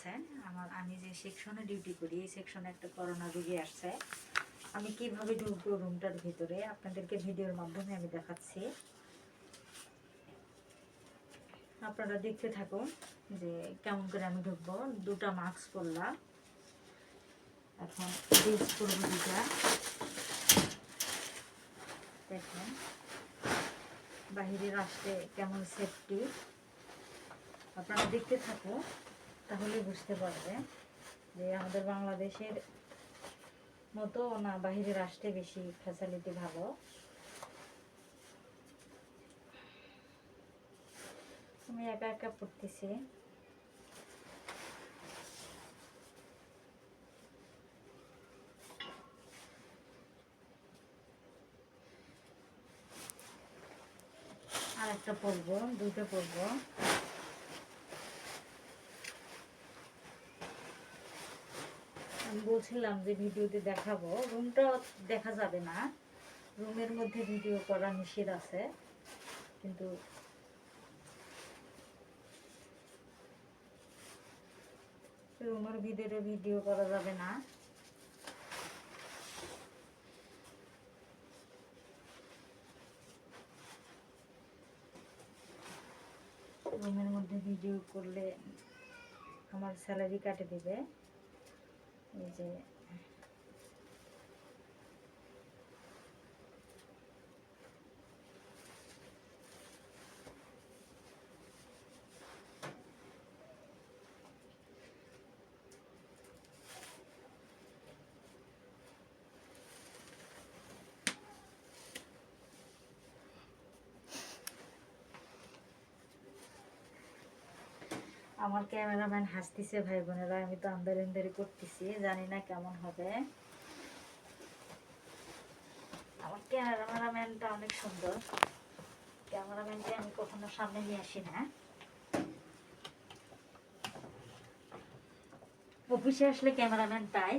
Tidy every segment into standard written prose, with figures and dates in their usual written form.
আছে। আমি যে সেকশনে ডিউটি করি এই সেকশনে একটা করোনা রোগী আসছে। আমি কিভাবে ঢুকবো রুমটার ভিতরে আপনাদেরকে ভিডিওর মাধ্যমে আমি দেখাচ্ছি, আপনারা দেখতে থাকুন যে কেমন করে আমি ঢুকবো। দুটা মাস্ক পরলাম, এখন ড্রেস করবো দুটা। দেখুন বাহিরের আসতে কেমন সেফটি, আপনারা দেখতে থাকুন তাহলে বুঝতে পারবে যে আমাদের বাংলাদেশের মতো না বাহিরের আসতে বেশি ফ্যাসিলিটি ভালো। আমি একা একা পড়তেছি। আর একটা পরবো, দুটো পরবো। আমি বলছিলাম যে ভিডিওতে দেখাবো, রুমটা দেখা যাবে না, রুমের মধ্যে ভিডিও করা নিষেধ আছে, কিন্তু রুমের ভিতরে ভিডিও করা যাবে না। রুমের মধ্যে ভিডিও করলে আমার স্যালারি কাটে দেবে। এই যে আমার ক্যামেরাম্যান হাসতেছে ভাই বোনেরা, আমি তো আন্দারি করতেছি, জানি না কেমন হবে। আমার ক্যামেরাম্যানটা অনেক সুন্দর, ক্যামেরাম্যানকে আমি কখনো সামনে নিয়ে আসি না। অফিসে আসলে ক্যামেরাম্যান পাই,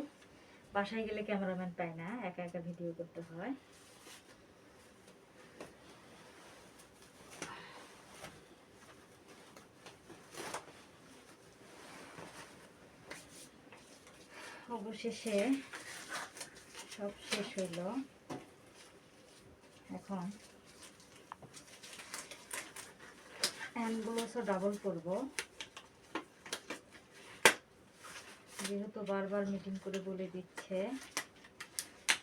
বাসায় গেলে ক্যামেরাম্যান পাই না, একা একা ভিডিও করতে হয়। অবশেষে সব শেষ হইল। এখন হ্যান্ডগুলোসও ডাবল করব, যেহেতু বারবার মিটিং করে বলে দিচ্ছে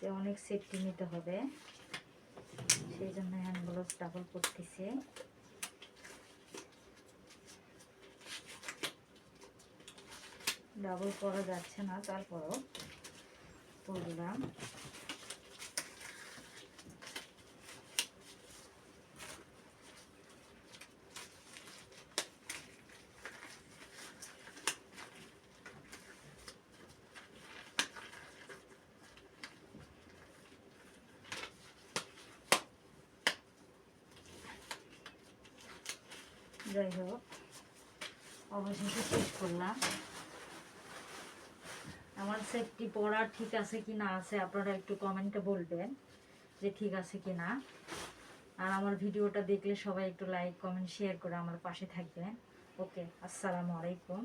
যে অনেক সেফটি নিতে হবে, সেই জন্য হ্যান্ড গ্লোভস ডাবল করতেছি। ডাবল করা যাচ্ছে না, তারপরও করলাম। যাই হোক, অবশেষে শেষ করলাম। আমার সেফটি পড়া ঠিক আছে কি না আছে আপনারা একটু কমেন্টে বলবেন যে ঠিক আছে কি না। আর আমার ভিডিওটা দেখলে সবাই একটু লাইক কমেন্ট শেয়ার করে আমার পাশে থাকবেন। ওকে, আসসালামু আলাইকুম।